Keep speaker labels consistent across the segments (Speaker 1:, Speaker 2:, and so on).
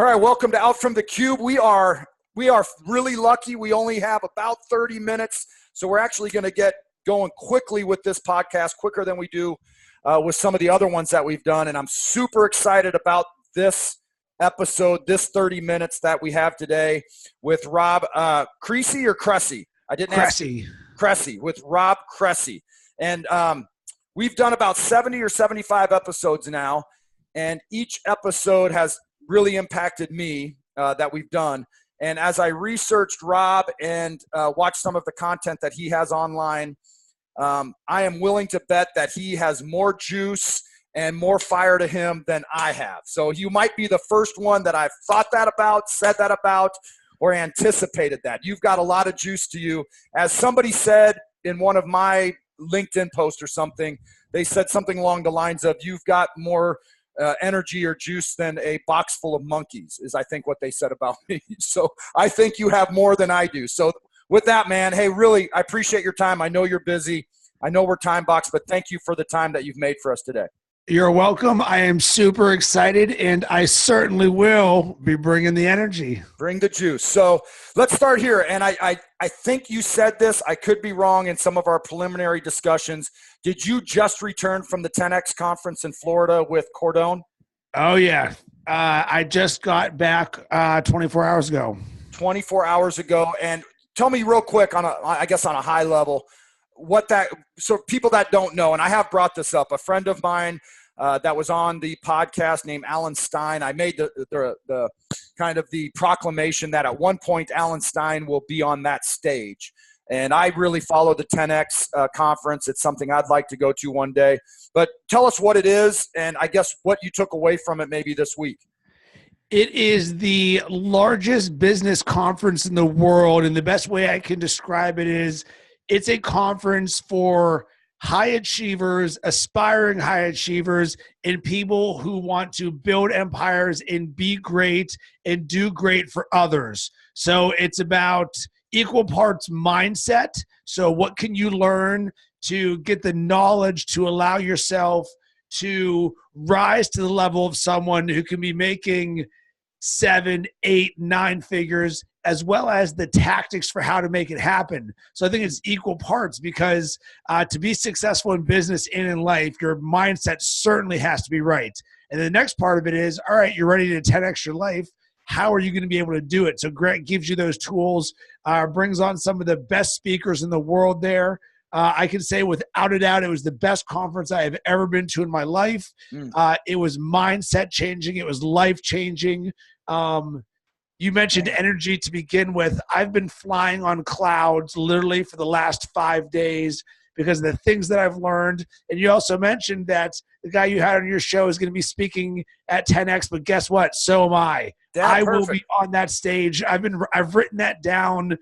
Speaker 1: All right, welcome to Out from the Cube. We are really lucky. We only have about 30 minutes, so we're actually going to get going quickly with this podcast, quicker than we do with some of the other ones that we've done. And I'm super excited about this episode, this 30 minutes that we have today with Rob Cressy or Cressy? I didn't
Speaker 2: Cressy.
Speaker 1: ask. Cressy, with Rob Cressy. And we've done about 70 or 75 episodes now, and each episode has really impacted me that we've done. And as I researched Rob and watched some of the content that he has online, I am willing to bet that he has more juice and more fire to him than I have. So you might be the first one that I've thought that about, said that about, or anticipated that. You've got a lot of juice to you. As somebody said in one of my LinkedIn posts or something, they said something along the lines of, you've got more energy or juice than a box full of monkeys, is I think what they said about me. So I think you have more than I do. So with that, man, hey, really, I appreciate your time. I know you're busy. I know we're time boxed, but thank you for the time that you've made for us today.
Speaker 2: You're welcome. I am super excited, and I certainly will be bringing the energy.
Speaker 1: Bring the juice. So let's start here. And I think you said this. I could be wrong in some of our preliminary discussions. Did you just return from the 10X conference in Florida with Cordone?
Speaker 2: Oh, yeah. I just got back 24 hours ago. 24
Speaker 1: hours ago. And tell me real quick, on a high level, so people that don't know, and I have brought this up, a friend of mine that was on the podcast named Alan Stein. I made the kind of the proclamation that at one point Alan Stein will be on that stage. And I really follow the 10X conference. It's something I'd like to go to one day. But tell us what it is, and I guess what you took away from it maybe this week.
Speaker 2: It is the largest business conference in the world, and the best way I can describe it is it's a conference for high achievers, aspiring high achievers, and people who want to build empires and be great and do great for others. So it's about equal parts mindset. So what can you learn to get the knowledge to allow yourself to rise to the level of someone who can be making 7, 8, 9 figures, as well as the tactics for how to make it happen. So I think it's equal parts, because to be successful in business and in life, your mindset certainly has to be right. And the next part of it is, all right, you're ready to 10X your life. How are you going to be able to do it? So Grant gives you those tools, brings on some of the best speakers in the world there. I can say without a doubt, it was the best conference I have ever been to in my life. It was mindset changing. It was life changing. You mentioned energy to begin with. I've been flying on clouds literally for the last 5 days because of the things that I've learned. And you also mentioned that the guy you had on your show is going to be speaking at 10X, but guess what? So am I. I will be on that stage. I've written that down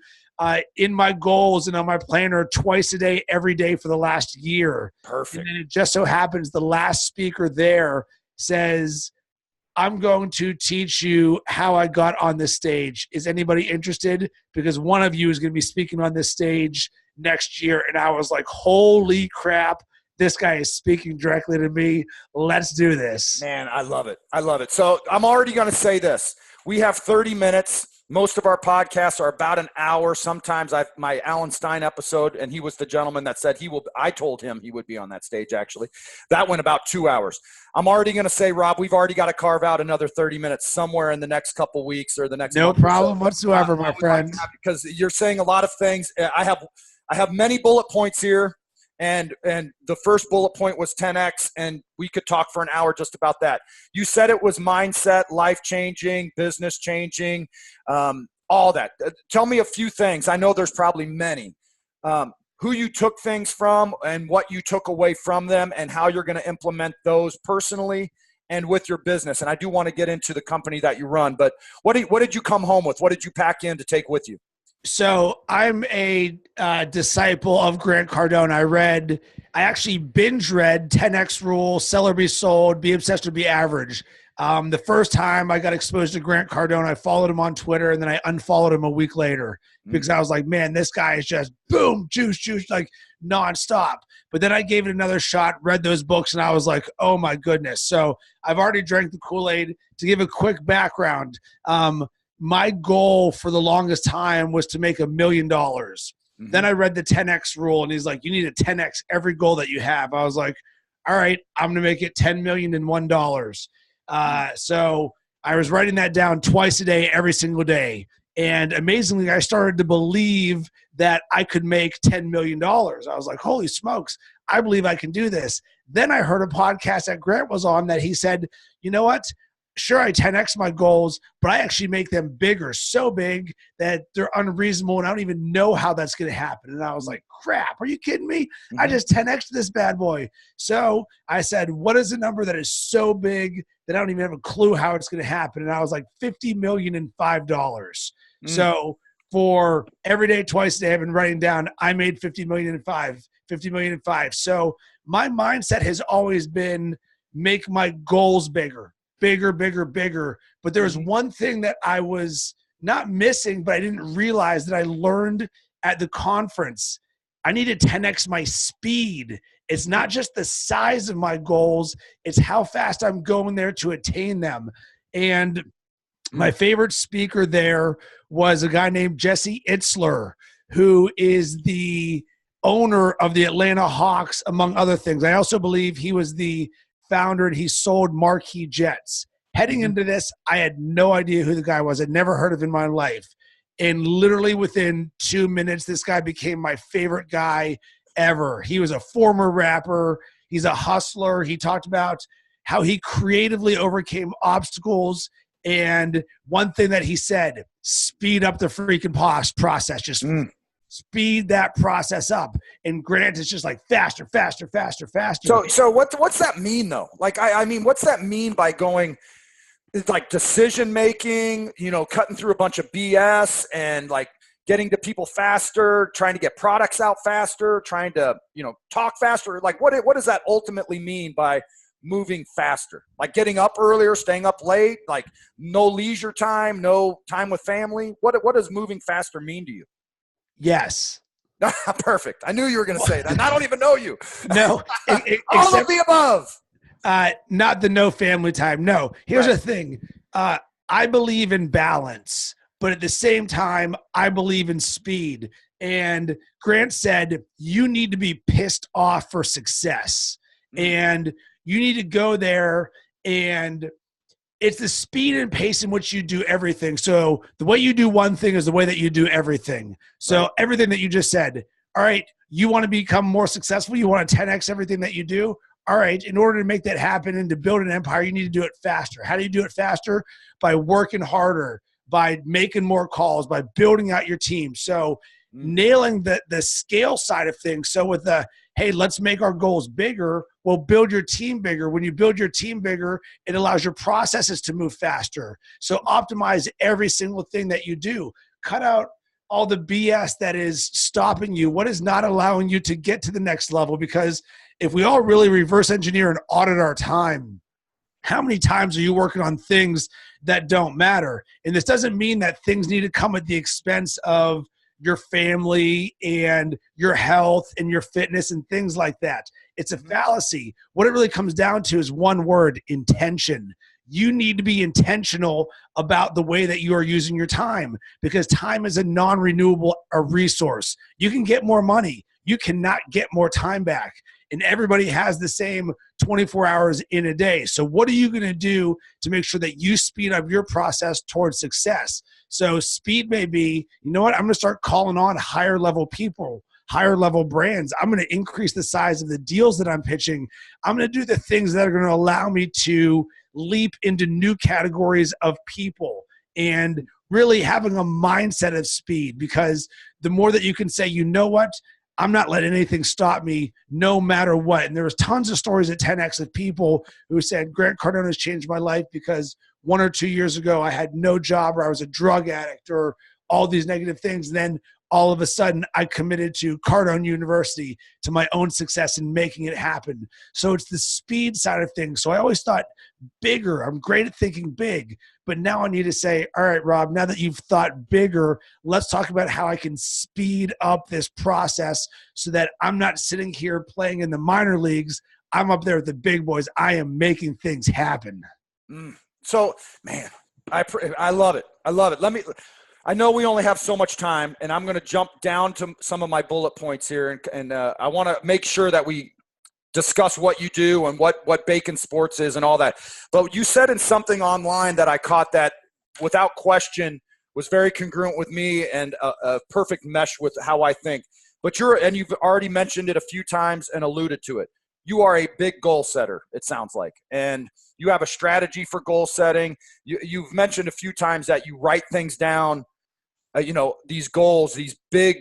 Speaker 2: in my goals and on my planner twice a day, every day for the last year.
Speaker 1: Perfect.
Speaker 2: And then it just so happens the last speaker there says, I'm going to teach you how I got on this stage. Is anybody interested? Because one of you is going to be speaking on this stage next year. And I was like, holy crap, this guy is speaking directly to me. Let's do this.
Speaker 1: Man, I love it. I love it. So I'm already going to say this. We have 30 minutes. Most of our podcasts are about an hour. Sometimes my Alan Stein episode, and he was the gentleman that said I told him he would be on that stage, actually. That went about 2 hours. I'm already going to say, Rob, we've already got to carve out another 30 minutes somewhere in the next couple weeks or the next
Speaker 2: No problem whatsoever, my friend.
Speaker 1: Because you're saying a lot of things. I have many bullet points here. And the first bullet point was 10X, and we could talk for an hour just about that. You said it was mindset, life-changing, business-changing, all that. Tell me a few things. I know there's probably many. Who you took things from and what you took away from them and how you're going to implement those personally and with your business. And I do want to get into the company that you run, but what did you come home with? What did you pack in to take with you?
Speaker 2: So I'm a disciple of Grant Cardone. I actually binge read 10X Rule, Sell or Be Sold, Be Obsessed or Be Average. The first time I got exposed to Grant Cardone, I followed him on Twitter, and then I unfollowed him a week later because I was like, man, this guy is just boom, juice, like nonstop. But then I gave it another shot, read those books, and I was like, oh my goodness. So I've already drank the Kool-Aid. To give a quick background, my goal for the longest time was to make $1 million. Then I read the 10X rule, and he's like, you need to 10X every goal that you have. I was like, all right, I'm going to make it $10 million in $1. So I was writing that down twice a day, every single day. And amazingly, I started to believe that I could make $10 million. I was like, holy smokes, I believe I can do this. Then I heard a podcast that Grant was on that he said, you know what? Sure, I 10X my goals, but I actually make them bigger, so big that they're unreasonable, and I don't even know how that's going to happen. And I was like, crap, are you kidding me? I just 10X this bad boy. So I said, what is a number that is so big that I don't even have a clue how it's going to happen? And I was like, $50 million in $5. So for every day, twice a day, I've been writing down, I made $50 million in $50 million in $5. So my mindset has always been make my goals bigger. Bigger. But there was one thing that I was not missing, but I didn't realize that I learned at the conference. I need to 10X my speed. It's not just the size of my goals. It's how fast I'm going there to attain them. And my favorite speaker there was a guy named Jesse Itzler, who is the owner of the Atlanta Hawks, among other things. I also believe he was the founder, and he sold Marquee Jets. Heading into this, I had no idea who the guy was. I'd never heard of him in my life. And literally within 2 minutes, this guy became my favorite guy ever. He was a former rapper. He's a hustler. He talked about how he creatively overcame obstacles. And one thing that he said, speed up the freaking process. Just speed that process up. And Grant is just like faster.
Speaker 1: So what's that mean though? Like, I mean, what's that mean by going like decision making, cutting through a bunch of BS and like getting to people faster, trying to get products out faster, trying to, talk faster? Like what does that ultimately mean by moving faster? Like getting up earlier, staying up late, like no leisure time, no time with family? What does moving faster mean to you?
Speaker 2: Yes.
Speaker 1: Perfect. I knew you were going to say that. And I don't even know you.
Speaker 2: No.
Speaker 1: All of the above.
Speaker 2: Not the no family time. No. Here's the thing. I believe in balance, but at the same time, I believe in speed. And Grant said, you need to be pissed off for success. And you need to go there, and it's the speed and pace in which you do everything. So the way you do one thing is the way that you do everything. So everything that you just said, all right, you want to become more successful, you want to 10X everything that you do. All right, in order to make that happen and to build an empire, you need to do it faster. How do you do it faster? By working harder, by making more calls, by building out your team. So nailing the scale side of things. So with the, hey, let's make our goals bigger, well, build your team bigger. When you build your team bigger, it allows your processes to move faster. So optimize every single thing that you do. Cut out all the BS that is stopping you. What is not allowing you to get to the next level? Because if we all really reverse engineer and audit our time, how many times are you working on things that don't matter? And this doesn't mean that things need to come at the expense of your family and your health and your fitness and things like that. It's a fallacy. What it really comes down to is one word: intention. You need to be intentional about the way that you are using your time, because time is a non-renewable resource. You can get more money. You cannot get more time back. And everybody has the same 24 hours in a day. So what are you going to do to make sure that you speed up your process towards success? So speed may be, you know what, I'm going to start calling on higher level people, higher level brands. I'm going to increase the size of the deals that I'm pitching. I'm going to do the things that are going to allow me to leap into new categories of people, and really having a mindset of speed. Because the more that you can say, you know what, I'm not letting anything stop me no matter what. And there was tons of stories at 10X of people who said, Grant Cardone has changed my life because 1 or 2 years ago I had no job, or I was a drug addict, or all these negative things. And then all of a sudden I committed to Cardone University, to my own success and making it happen. So it's the speed side of things. So I always thought bigger. I'm great at thinking big, but now I need to say, all right, Rob, now that you've thought bigger, let's talk about how I can speed up this process so that I'm not sitting here playing in the minor leagues. I'm up there with the big boys. I am making things happen.
Speaker 1: So, man, I love it. I love it. I know we only have so much time, and I'm going to jump down to some of my bullet points here, and I want to make sure that we discuss what you do and what Bacon Sports is and all that. But you said in something online that I caught that, without question, was very congruent with me and a perfect mesh with how I think. But you've already mentioned it a few times and alluded to it. You are a big goal setter, it sounds like, and you have a strategy for goal setting. You've mentioned a few times that you write things down, these goals, these big,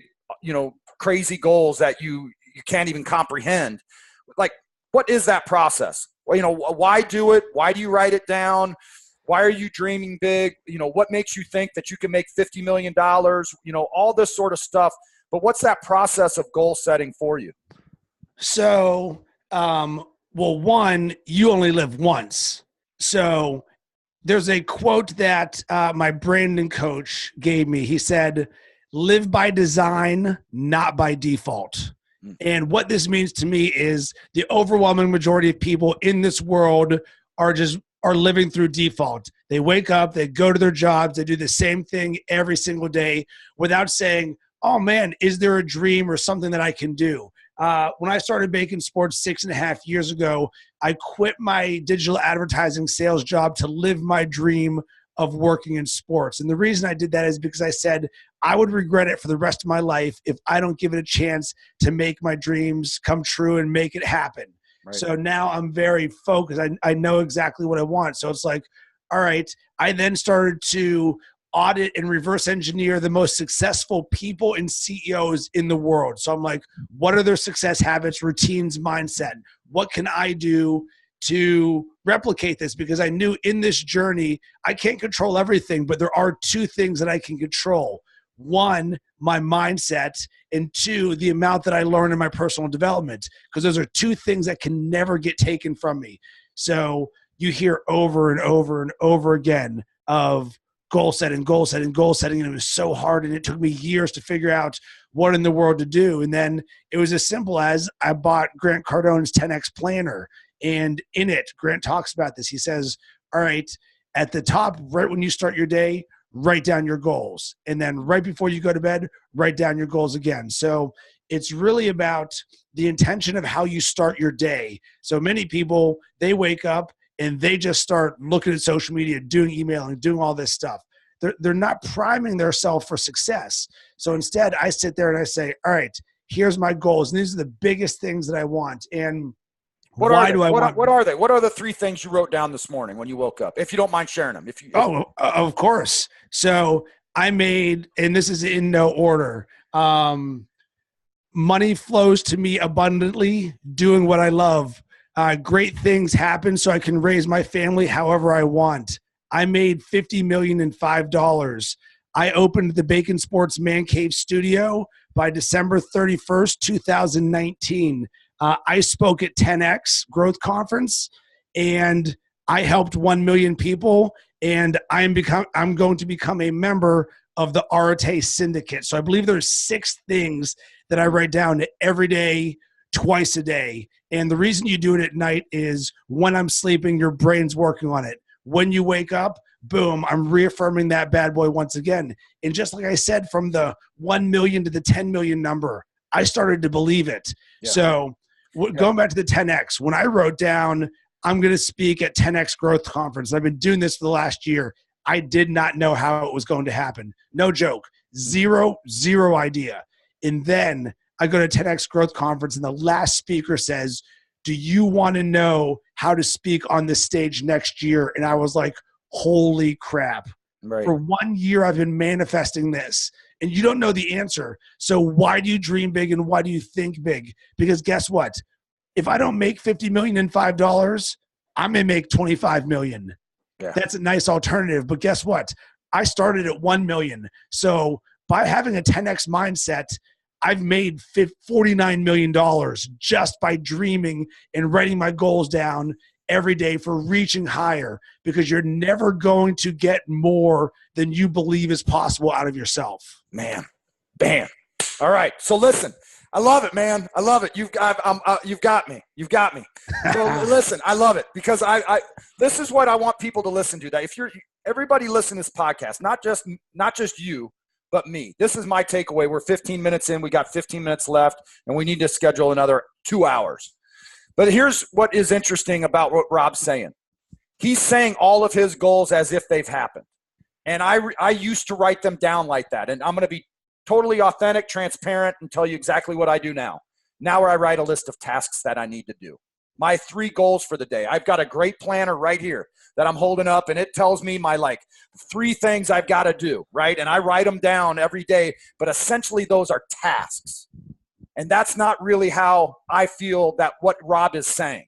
Speaker 1: crazy goals that you can't even comprehend. Like, what is that process? Why do it? Why do you write it down? Why are you dreaming big? What makes you think that you can make $50 million? All this sort of stuff. But what's that process of goal setting for you?
Speaker 2: So, one, you only live once. So there's a quote that my Brandon coach gave me. He said, live by design, not by default. And what this means to me is the overwhelming majority of people in this world are living through default. They wake up, they go to their jobs, they do the same thing every single day without saying, oh man, is there a dream or something that I can do? When I started Bacon Sports 6.5 years ago, I quit my digital advertising sales job to live my dream of working in sports. And the reason I did that is because I said I would regret it for the rest of my life if I don't give it a chance to make my dreams come true and make it happen. Right. So now I'm very focused. I know exactly what I want. So it's like, all right, I then started to audit and reverse engineer the most successful people and CEOs in the world. So I'm like, what are their success habits, routines, mindset? What can I do to replicate this? Because I knew in this journey, I can't control everything, but there are two things that I can control. One, my mindset, and two, the amount that I learn in my personal development, because those are two things that can never get taken from me. So you hear over and over and over again of goal setting, goal setting, goal setting. And it was so hard. And it took me years to figure out what in the world to do. And then it was as simple as I bought Grant Cardone's 10X planner. And in it, Grant talks about this. He says, all right, at the top, right when you start your day, write down your goals. And then right before you go to bed, write down your goals again. So it's really about the intention of how you start your day. So many people, they wake up and they just start looking at social media, doing emailing, doing all this stuff. They're not priming themselves for success. So instead, I sit there and I say, all right, here's my goals. And these are the biggest things that I want. And
Speaker 1: what are they? What are the three things you wrote down this morning when you woke up? If you don't mind sharing them.
Speaker 2: Of course. So I made, and this is in no order, money flows to me abundantly, doing what I love. Great things happen so I can raise my family however I want. I made $50 million in $5. I opened the Bacon Sports Man Cave studio by December 31st, 2019. I spoke at 10X Growth Conference, and I helped 1 million people, and I'm going to become a member of the Arate Syndicate. So I believe there's 6 things that I write down every day, twice a day. And the reason you do it at night is when I'm sleeping, your brain's working on it. When you wake up, boom, I'm reaffirming that bad boy once again. And just like I said, from the 1 million to the 10 million number, I started to believe it. Yeah. So going back to the 10X, when I wrote down, I'm going to speak at 10X Growth Conference, I've been doing this for the last year. I did not know how it was going to happen. No joke. Zero idea. And then I go to 10X Growth Conference, and the last speaker says, do you want to know how to speak on this stage next year? And I was like, holy crap. Right. For 1 year, I've been manifesting this, and you don't know the answer. So why do you dream big and why do you think big? Because guess what? If I don't make $50 million in $5, I'm going to make $25 million. Yeah. That's a nice alternative. But guess what? I started at 1 million. So by having a 10X mindset, I've made $49 million just by dreaming and writing my goals down every day for reaching higher, because you're never going to get more than you believe is possible out of yourself.
Speaker 1: Man, bam. All right. So listen, I love it, man. I love it. You've got me. You've got me. So listen, I love it, because I this is what I want people to listen to. That if everybody listen to this podcast, not just you, but me. This is my takeaway. We're 15 minutes in. We got 15 minutes left, and we need to schedule another 2 hours. But here's what is interesting about what Rob's saying. He's saying all of his goals as if they've happened. And I used to write them down like that. And I'm going to be totally authentic, transparent, and tell you exactly what I do now. Now I write a list of tasks that I need to do. My 3 goals for the day. I've got a great planner right here that I'm holding up, and it tells me my 3 things I've got to do, right? And I write them down every day, but essentially those are tasks. And that's not really how I feel that what Rob is saying.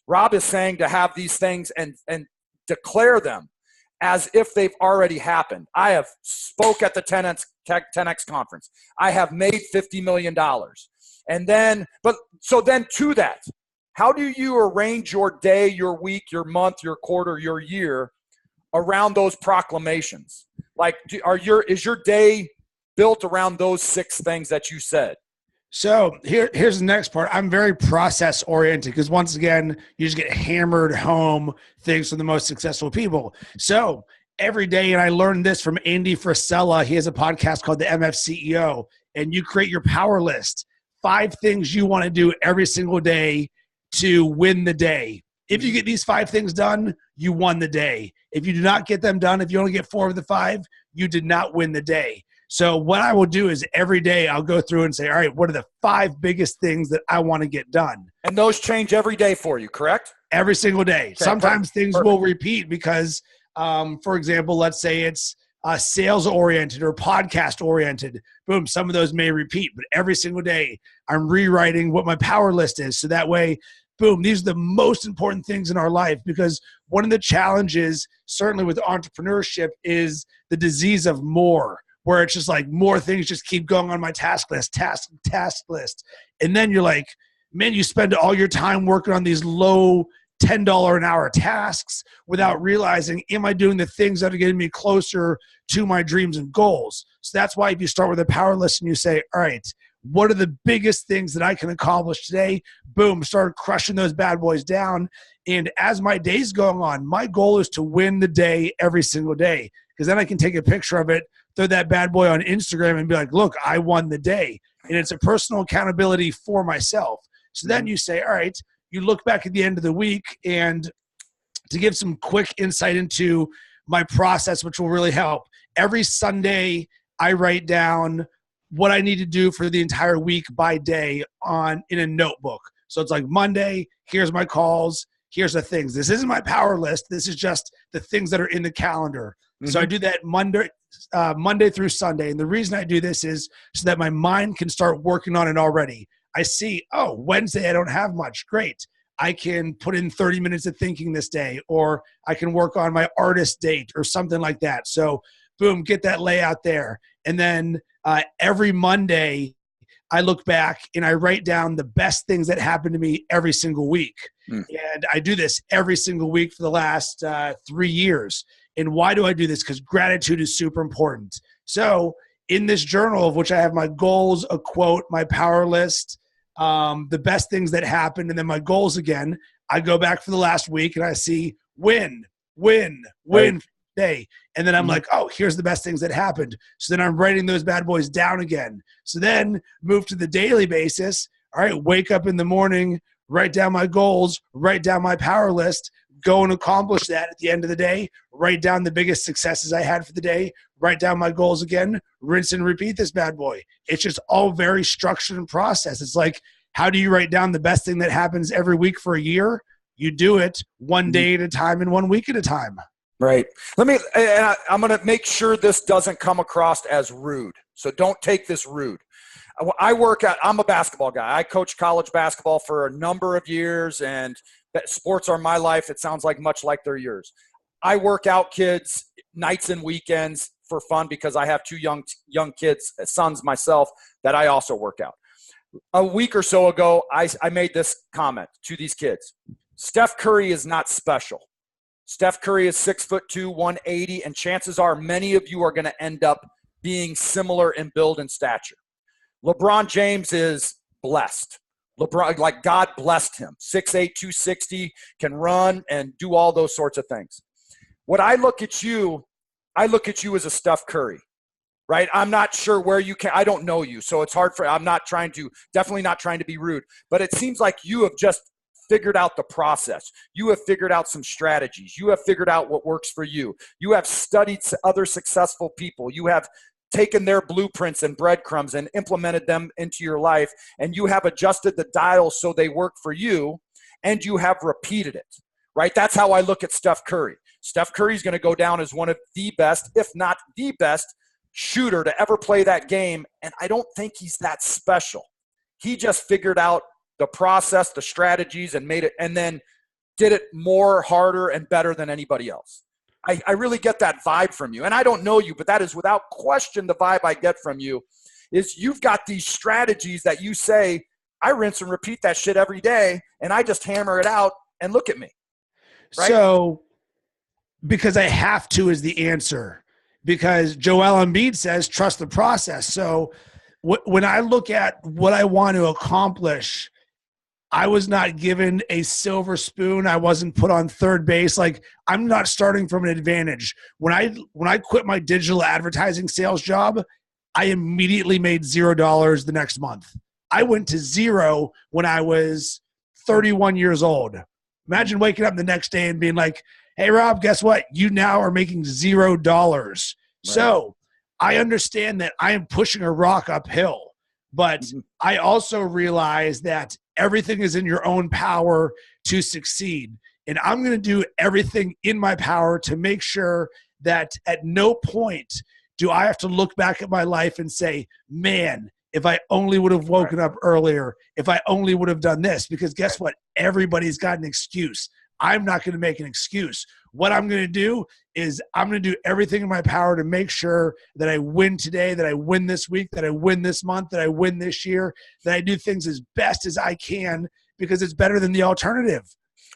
Speaker 1: Rob is saying to have these things and declare them as if they've already happened. I have spoke at the 10X conference. I have made $50 million. And then, so to that, how do you arrange your day, your week, your month, your quarter, your year around those proclamations? Is your day built around those 6 things that you said?
Speaker 2: So here's the next part. I'm very process oriented, because once again, you just get hammered home things from the most successful people. So every day, and I learned this from Andy Frisella. He has a podcast called the MF CEO, and you create your power list. 5 things you want to do every single day to win the day. If you get these 5 things done, you won the day. If you do not get them done, if you only get 4 of the 5, you did not win the day. So what I will do is every day I'll go through and say, all right, what are the 5 biggest things that I want to get done?
Speaker 1: And those change every day for you, correct?
Speaker 2: Every single day.
Speaker 1: Okay,
Speaker 2: sometimes things will repeat because, for example, let's say it's sales oriented or podcast oriented. Boom, some of those may repeat, but every single day I'm rewriting what my power list is. So that way, boom, these are the most important things in our life, because one of the challenges, certainly with entrepreneurship, is the disease of more, where it's just more things just keep going on my task list. And then you're like, man, you spend all your time working on these low $10 an hour tasks without realizing, am I doing the things that are getting me closer to my dreams and goals? So that's why if you start with a power list and you say, all right, what are the biggest things that I can accomplish today? Boom, start crushing those bad boys down. And as my day's going on, my goal is to win the day every single day, because then I can take a picture of it, throw that bad boy on Instagram and be like, look, I won the day. And it's a personal accountability for myself. So then you say, all right, you look back at the end of the week, and to give some quick insight into my process, which will really help. Every Sunday, I write down what I need to do for the entire week by day in a notebook. So it's like Monday, here's my calls, here's the things. This isn't my power list. This is just the things that are in the calendar. Mm-hmm. So I do that Monday through Sunday. And the reason I do this is so that my mind can start working on it already. I see, oh, Wednesday, I don't have much. Great. I can put in 30 minutes of thinking this day, or I can work on my artist date or something like that. So boom, get that layout there. And then every Monday, I look back and I write down the best things that happened to me every single week. And I do this every single week for the last 3 years. And why do I do this? Because gratitude is super important. So in this journal, of which I have my goals, a quote, my power list, the best things that happened, and then my goals again, I go back for the last week and I see win right. Day. And then I'm like, oh, here's the best things that happened. So then I'm writing those bad boys down again. So then move to the daily basis. All right, wake up in the morning, write down my goals, write down my power list, go and accomplish that at the end of the day, write down the biggest successes I had for the day, write down my goals again, rinse and repeat this bad boy. It's just all very structured and processed. It's like, how do you write down the best thing that happens every week for a year? You do it one day at a time and 1 week at a time.
Speaker 1: Right. I'm going to make sure this doesn't come across as rude. So don't take this rude. I'm a basketball guy. I coach college basketball for a number of years, and sports are my life. It sounds like much like they're yours. I work out kids nights and weekends for fun because I have two young kids, sons myself, that I also work out. A week or so ago, I made this comment to these kids. Steph Curry is not special. Steph Curry is 6'2", 180, and chances are many of you are going to end up being similar in build and stature. LeBron James is blessed. LeBron, like God blessed him. 6'8", 260, can run and do all those sorts of things. What I look at you as a Steph Curry, right? I'm not sure where you can. I don't know you, so it's hard for. Definitely not trying to be rude, but it seems like you have just figured out the process. You have figured out some strategies. You have figured out what works for you. You have studied other successful people. You have taken their blueprints and breadcrumbs and implemented them into your life, and you have adjusted the dials so they work for you, and you have repeated it, right? That's how I look at Steph Curry. Steph Curry is going to go down as one of the best, if not the best, shooter to ever play that game, and I don't think he's that special. He just figured out the process, the strategies, and made it, and then did it more, harder, and better than anybody else. I really get that vibe from you. And I don't know you, but that is without question the vibe I get from you is you've got these strategies that you say, I rinse and repeat that shit every day, and I just hammer it out, and look at me. Right?
Speaker 2: So, because I have to is the answer. Because Joel Embiid says, trust the process. So when I look at what I want to accomplish, I was not given a silver spoon. I wasn't put on third base. Like, I'm not starting from an advantage. When I quit my digital advertising sales job, I immediately made $0 the next month. I went to zero when I was 31 years old. Imagine waking up the next day and being like, hey, Rob, guess what? You now are making $0. Right. So I understand that I am pushing a rock uphill, but I also realize that everything is in your own power to succeed. And I'm going to do everything in my power to make sure that at no point do I have to look back at my life and say, man, if I only would have woken up earlier, if I only would have done this, because guess what? Everybody's got an excuse. I'm not going to make an excuse. What I'm going to do is I'm going to do everything in my power to make sure that I win today, that I win this week, that I win this month, that I win this year, that I do things as best as I can because it's better than the alternative.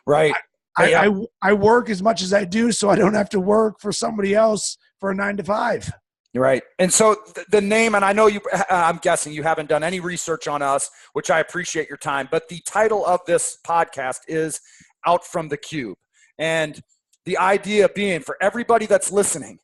Speaker 1: Right.
Speaker 2: I work as much as I do so I don't have to work for somebody else for a 9 to 5.
Speaker 1: Right. And so the name, and I know I'm guessing you haven't done any research on us, which I appreciate your time, but the title of this podcast is Out from the Cube. And the idea being for everybody that's listening,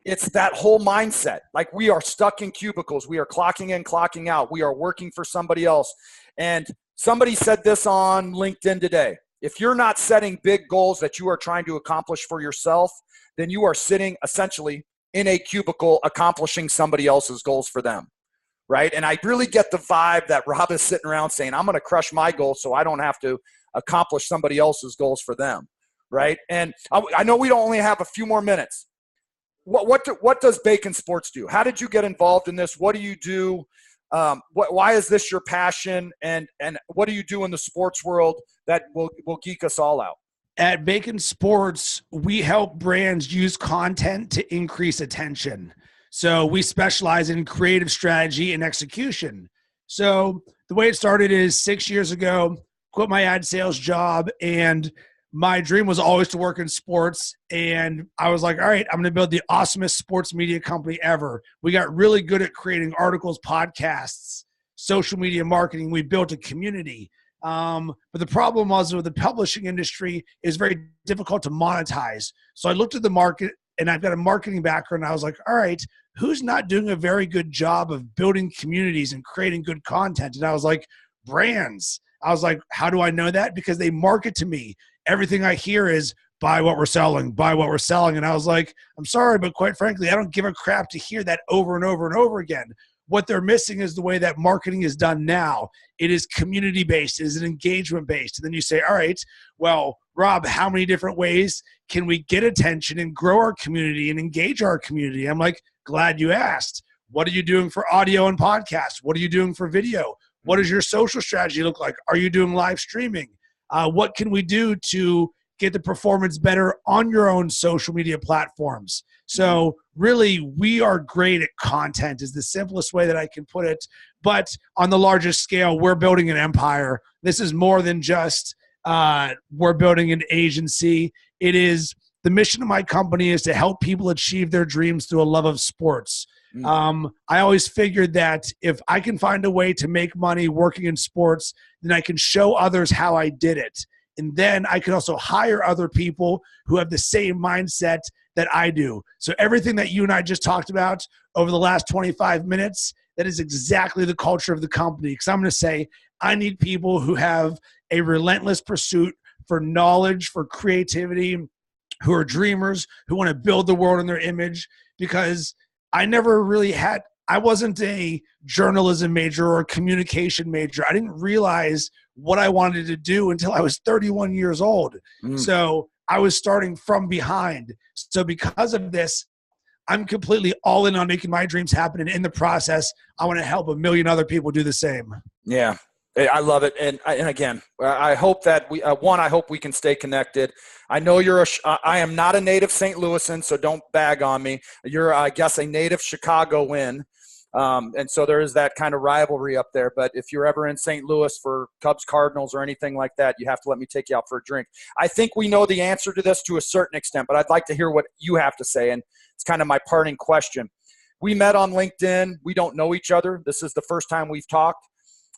Speaker 1: it's that whole mindset. Like, we are stuck in cubicles. We are clocking in, clocking out. We are working for somebody else. And somebody said this on LinkedIn today. If you're not setting big goals that you are trying to accomplish for yourself, then you are sitting essentially in a cubicle accomplishing somebody else's goals for them, right? And I really get the vibe that Rob is sitting around saying, I'm going to crush my goals so I don't have to accomplish somebody else's goals for them, right? And I know we don't only have a few more minutes. What does Bacon Sports do? How did you get involved in this? What do you do? Why is this your passion? And what do you do in the sports world that will geek us all out?
Speaker 2: At Bacon Sports, we help brands use content to increase attention. So we specialize in creative strategy and execution. So the way it started is 6 years ago, quit my ad sales job, and my dream was always to work in sports. And I was like, all right, I'm going to build the awesomest sports media company ever. We got really good at creating articles, podcasts, social media marketing. We built a community. But the problem was with the publishing industry is very difficult to monetize. So I looked at the market, and I've got a marketing background. I was like, all right, who's not doing a very good job of building communities and creating good content? And I was like, brands. I was like, how do I know that? Because they market to me. Everything I hear is buy what we're selling, buy what we're selling. And I was like, I'm sorry, but quite frankly, I don't give a crap to hear that over and over and over again. What they're missing is the way that marketing is done now. It is community-based. It is an engagement-based. And then you say, all right, well, Rob, how many different ways can we get attention and grow our community and engage our community? I'm like, glad you asked. What are you doing for audio and podcasts? What are you doing for video? What does your social strategy look like? Are you doing live streaming? What can we do to get the performance better on your own social media platforms? So really, we are great at content is the simplest way that I can put it. But on the largest scale, we're building an empire. This is more than just we're building an agency. It is the mission of my company is to help people achieve their dreams through a love of sports. I always figured that if I can find a way to make money working in sports, then I can show others how I did it. And then I can also hire other people who have the same mindset that I do. So everything that you and I just talked about over the last 25 minutes, that is exactly the culture of the company. Because I'm going to say, I need people who have a relentless pursuit for knowledge, for creativity, who are dreamers, who want to build the world in their image. Because I never really had, I wasn't a journalism major or a communication major. I didn't realize what I wanted to do until I was 31 years old. So I was starting from behind. So because of this, I'm completely all in on making my dreams happen. And in the process, I want to help a million other people do the same.
Speaker 1: Yeah, I love it. And again, I hope that I hope we can stay connected. I know I am not a native St. Louisan, so don't bag on me. You're, I guess, a native Chicagoan. And so there is that kind of rivalry up there. But if you're ever in St. Louis for Cubs Cardinals or anything like that, you have to let me take you out for a drink. I think we know the answer to this to a certain extent, but I'd like to hear what you have to say. And it's kind of my parting question. We met on LinkedIn. We don't know each other. This is the first time we've talked.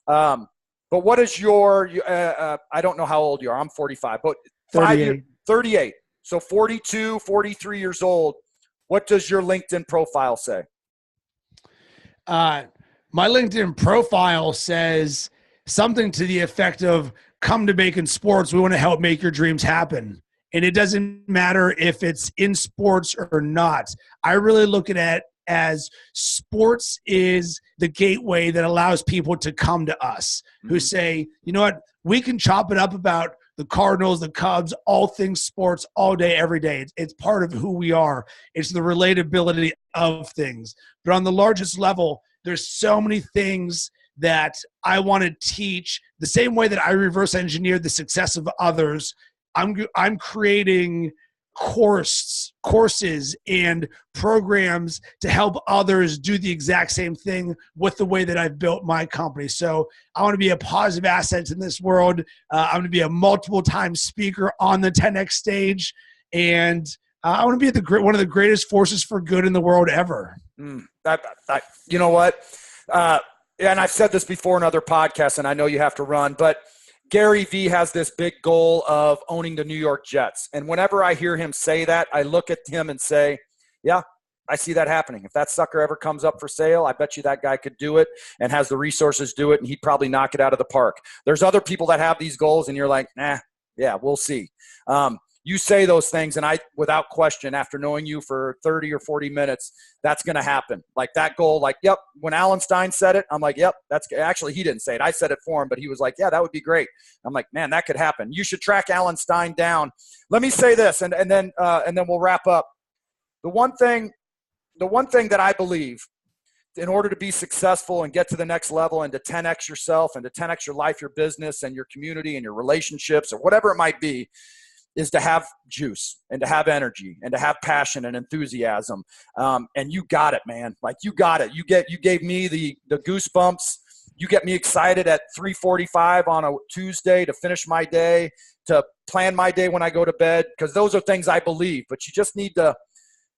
Speaker 1: But what is your, I don't know how old you are. I'm 45, but 38. So 42, 43 years old. What does your LinkedIn profile say?
Speaker 2: My LinkedIn profile says something to the effect of, come to Bacon Sports. We want to help make your dreams happen. And it doesn't matter if it's in sports or not. I really look at it as sports is the gateway that allows people to come to us who say, you know what, we can chop it up about the Cardinals, the Cubs, all things sports all day, every day. It's part of who we are. It's the relatability of things. But on the largest level, there's so many things that I want to teach. The same way that I reverse engineer the success of others, I'm creating courses and programs to help others do the exact same thing with the way that I've built my company. So I want to be a positive asset in this world. I'm going to be a multiple-time speaker on the 10X stage, and I want to be one of the greatest forces for good in the world ever.
Speaker 1: You know what? And I've said this before in other podcasts, and I know you have to run, but Gary Vee has this big goal of owning the New York Jets. And whenever I hear him say that, I look at him and say, yeah, I see that happening. If that sucker ever comes up for sale, I bet you that guy could do it and has the resources to do it, and he'd probably knock it out of the park. There's other people that have these goals, and you're like, nah, yeah, we'll see. You say those things, and I, without question, after knowing you for 30 or 40 minutes, that's going to happen. Like that goal, like, yep, when Alan Stein said it, I'm like, yep, actually, he didn't say it. I said it for him, but he was like, yeah, that would be great. I'm like, man, that could happen. You should track Alan Stein down. Let me say this, and then we'll wrap up. The one thing that I believe, in order to be successful and get to the next level and to 10X yourself and to 10X your life, your business, and your community and your relationships or whatever it might be, is to have juice and to have energy and to have passion and enthusiasm. And you got it, man. Like you got it. You gave me the goosebumps. You get me excited at 3:45 on a Tuesday to finish my day, to plan my day when I go to bed, because those are things I believe. But you just need to,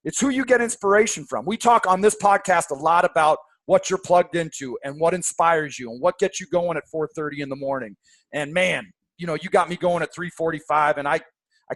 Speaker 1: it's who you get inspiration from. We talk on this podcast a lot about what you're plugged into and what inspires you and what gets you going at 4:30 in the morning. And man, you got me going at 3:45, and I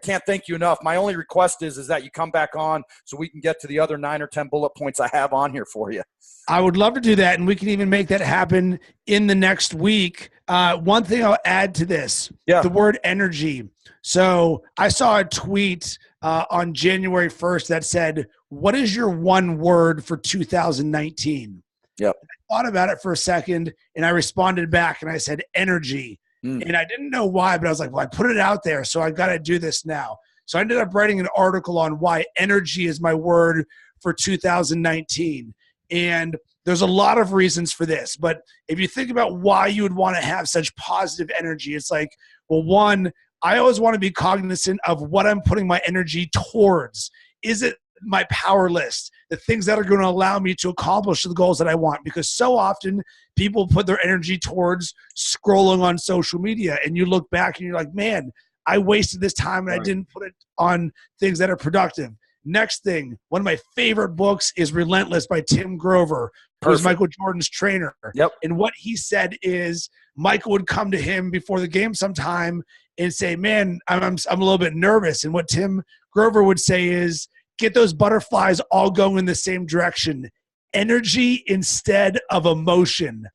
Speaker 1: can't thank you enough. My only request is that you come back on so we can get to the other 9 or 10 bullet points I have on here for you.
Speaker 2: I would love to do that, and we can even make that happen in the next week. One thing I'll add to this, the word energy. So I saw a tweet on January 1st that said, what is your one word for 2019?
Speaker 1: Yep.
Speaker 2: I thought about it for a second, and I responded back, and I said energy. And I didn't know why, but I was like, well, I put it out there, so I got to do this now. So I ended up writing an article on why energy is my word for 2019. And there's a lot of reasons for this. But if you think about why you would want to have such positive energy, it's like, well, one, I always want to be cognizant of what I'm putting my energy towards. Is it my power list, the things that are going to allow me to accomplish the goals that I want. Because so often people put their energy towards scrolling on social media, and you look back and you're like, man, I wasted this time and I didn't put it on things that are productive. Next thing, one of my favorite books is Relentless by Tim Grover, who's Michael Jordan's trainer.
Speaker 1: Yep.
Speaker 2: And what he said is Michael would come to him before the game sometime and say, man, I'm a little bit nervous. And what Tim Grover would say is, get those butterflies all going in the same direction. Energy instead of emotion.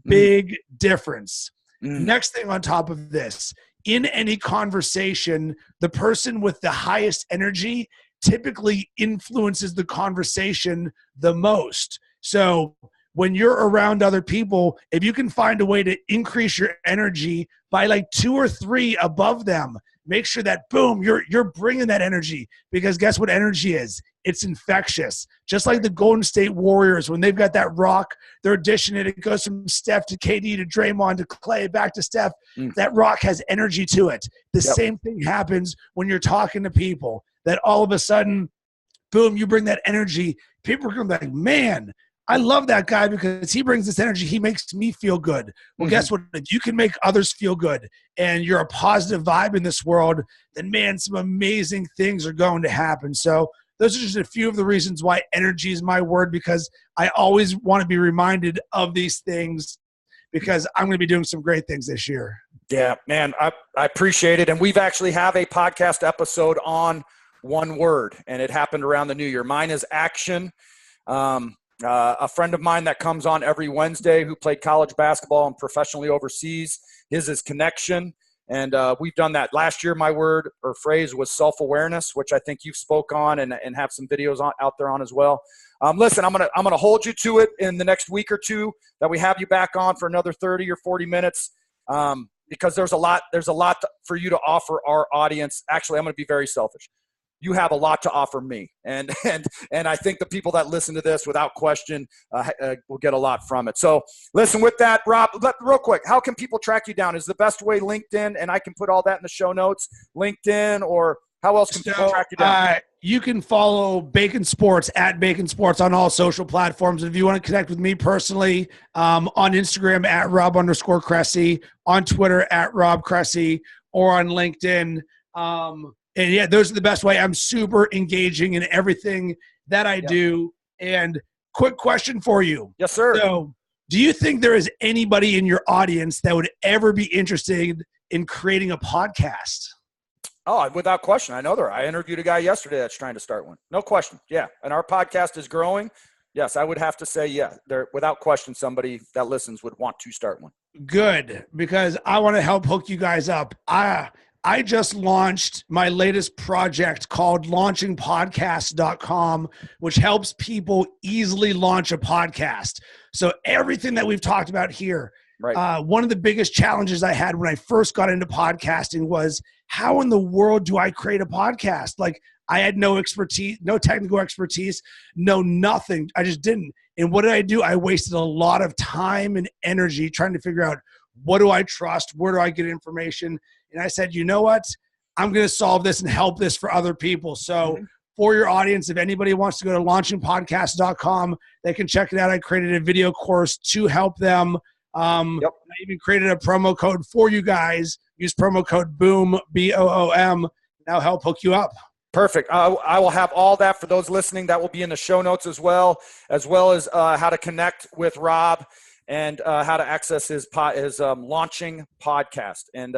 Speaker 2: Big difference. Next thing on top of this, in any conversation, the person with the highest energy typically influences the conversation the most. So when you're around other people, if you can find a way to increase your energy by like 2 or 3 above them, make sure that, boom, you're bringing that energy. Because guess what energy is? It's infectious. Just like the Golden State Warriors, when they've got that rock, they're dishing it. It goes from Steph to KD to Draymond to Clay back to Steph. That rock has energy to it. The same thing happens when you're talking to people, that all of a sudden, boom, you bring that energy. People are going to be like, man, I love that guy because he brings this energy. He makes me feel good. Well, guess what? If you can make others feel good and you're a positive vibe in this world, then, man, some amazing things are going to happen. So those are just a few of the reasons why energy is my word, because I always want to be reminded of these things, because I'm going to be doing some great things this year.
Speaker 1: Yeah, man, I appreciate it. And we've actually have a podcast episode on one word, and it happened around the new year. Mine is action. A friend of mine that comes on every Wednesday who played college basketball and professionally overseas, his is connection. And we've done that. Last year, my word or phrase was self-awareness, which I think you've spoke on and have some videos out there on as well. Listen, I'm gonna hold you to it in the next week or two, that we have you back on for another 30 or 40 minutes, because there's a lot for you to offer our audience. Actually, I'm going to be very selfish. You have a lot to offer me, and I think the people that listen to this, without question, will get a lot from it. So listen, with that, Rob, real quick, how can people track you down? Is the best way LinkedIn, and I can put all that in the show notes, LinkedIn, or how else can people track you down?
Speaker 2: You can follow Bacon Sports at Bacon Sports on all social platforms. If you want to connect with me personally, on Instagram at Rob_Cressy, on Twitter at Rob Cressy, or on LinkedIn. And yeah, those are the best way. I'm super engaging in everything that I do. And quick question for you.
Speaker 1: Yes, sir.
Speaker 2: So, do you think there is anybody in your audience that would ever be interested in creating a podcast?
Speaker 1: Oh, without question. I know there. I interviewed a guy yesterday that's trying to start one. No question. Yeah. And our podcast is growing. Yes, I would have to say, yeah, there, without question, somebody that listens would want to start one.
Speaker 2: Good, because I want to help hook you guys up. I just launched my latest project called launchingpodcast.com, which helps people easily launch a podcast. So everything that we've talked about here, one of the biggest challenges I had when I first got into podcasting was, how in the world do I create a podcast? Like, I had no expertise, no technical expertise, no nothing. I just didn't. And what did I do? I wasted a lot of time and energy trying to figure out, what do I trust? Where do I get information? And I said, you know what? I'm going to solve this and help this for other people. So for your audience, if anybody wants to go to launchingpodcast.com, they can check it out. I created a video course to help them. I even created a promo code for you guys. Use promo code BOOM, BOOM. That'll help hook you up.
Speaker 1: Perfect. I will have all that for those listening. That will be in the show notes as well as how to connect with Rob and how to access his launching podcast. And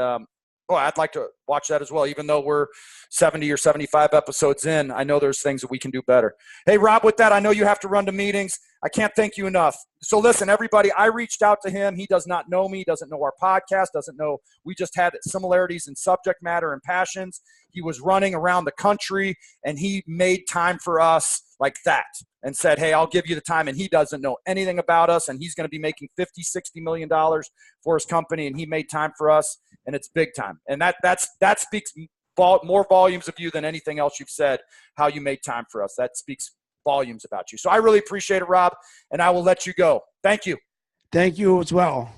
Speaker 1: I'd like to watch that as well. Even though we're 70 or 75 episodes in, I know there's things that we can do better. Hey, Rob, with that, I know you have to run to meetings. I can't thank you enough. So listen, everybody, I reached out to him. He does not know me, doesn't know our podcast, doesn't know. We just had similarities in subject matter and passions. He was running around the country, and he made time for us like that and said, hey, I'll give you the time. And he doesn't know anything about us, and he's going to be making $50, $60 million for his company, and he made time for us, and it's big time. And that speaks more volumes of you than anything else you've said, how you made time for us. That speaks volumes about you. So I really appreciate it, Rob, and I will let you go. Thank you.
Speaker 2: Thank you as well.